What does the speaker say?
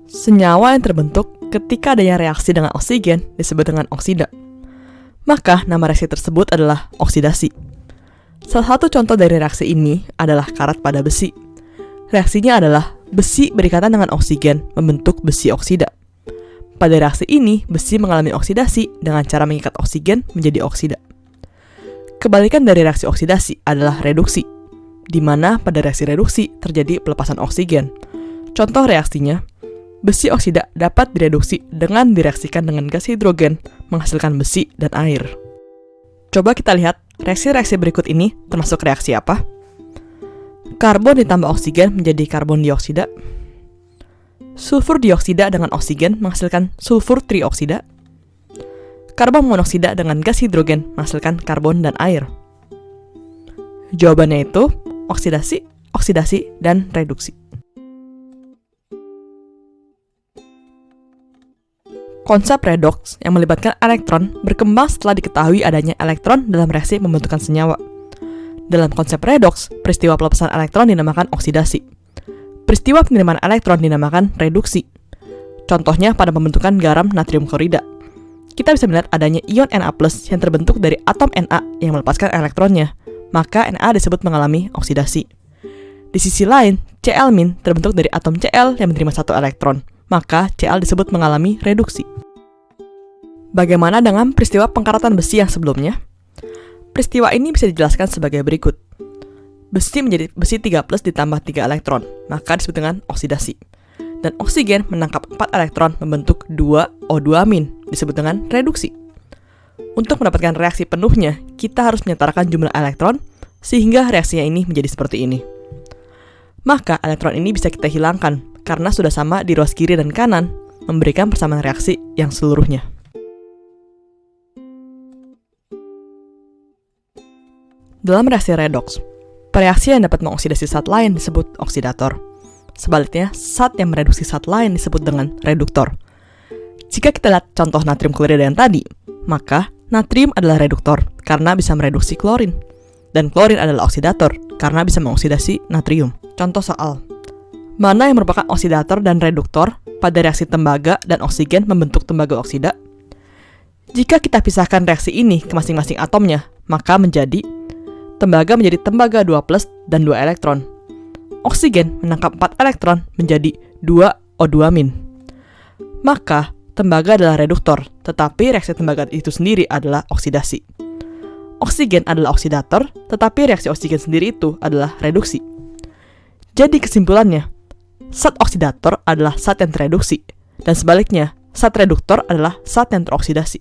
Senyawa yang terbentuk ketika adanya reaksi dengan oksigen disebut dengan oksida. Maka nama reaksi tersebut adalah oksidasi. Salah satu contoh dari reaksi ini adalah karat pada besi. Reaksinya adalah besi berikatan dengan oksigen membentuk besi oksida. Pada reaksi ini, besi mengalami oksidasi dengan cara mengikat oksigen menjadi oksida. Kebalikan dari reaksi oksidasi adalah reduksi, di mana pada reaksi reduksi terjadi pelepasan oksigen. Contoh reaksinya, besi oksida dapat direduksi dengan direaksikan dengan gas hidrogen menghasilkan besi dan air. Coba kita lihat reaksi-reaksi berikut ini termasuk reaksi apa? Karbon ditambah oksigen menjadi karbon dioksida. Sulfur dioksida dengan oksigen menghasilkan sulfur trioksida. Karbon monoksida dengan gas hidrogen menghasilkan karbon dan air. Jawabannya itu oksidasi, oksidasi, dan reduksi. Konsep redoks yang melibatkan elektron berkembang setelah diketahui adanya elektron dalam reaksi pembentukan senyawa. Dalam konsep redoks, peristiwa pelepasan elektron dinamakan oksidasi. Peristiwa penerimaan elektron dinamakan reduksi. Contohnya pada pembentukan garam natrium klorida. Kita bisa melihat adanya ion Na+ yang terbentuk dari atom Na yang melepaskan elektronnya, maka Na disebut mengalami oksidasi. Di sisi lain, Cl- terbentuk dari atom Cl yang menerima satu elektron, maka Cl disebut mengalami reduksi. Bagaimana dengan peristiwa pengkaratan besi yang sebelumnya? Peristiwa ini bisa dijelaskan sebagai berikut. Besi menjadi besi 3+ ditambah 3 elektron, maka disebut dengan oksidasi. Dan oksigen menangkap 4 elektron membentuk 2O2-, disebut dengan reduksi. Untuk mendapatkan reaksi penuhnya, kita harus menyetarakan jumlah elektron, sehingga reaksinya ini menjadi seperti ini. Maka elektron ini bisa kita hilangkan, karena sudah sama di ruas kiri dan kanan, memberikan persamaan reaksi yang seluruhnya. Dalam reaksi redoks, reaksi yang dapat mengoksidasi zat lain disebut oksidator. Sebaliknya, zat yang mereduksi zat lain disebut dengan reduktor. Jika kita lihat contoh natrium klorida yang tadi, maka natrium adalah reduktor karena bisa mereduksi klorin. Dan klorin adalah oksidator karena bisa mengoksidasi natrium. Contoh soal, mana yang merupakan oksidator dan reduktor pada reaksi tembaga dan oksigen membentuk tembaga oksida? Jika kita pisahkan reaksi ini ke masing-masing atomnya, maka menjadi tembaga menjadi tembaga 2+ dan 2 elektron. Oksigen menangkap 4 elektron menjadi 2O2-. Maka, tembaga adalah reduktor, tetapi reaksi tembaga itu sendiri adalah oksidasi. Oksigen adalah oksidator, tetapi reaksi oksigen sendiri itu adalah reduksi. Jadi kesimpulannya, zat oksidator adalah zat yang tereduksi, dan sebaliknya, zat reduktor adalah zat yang teroksidasi.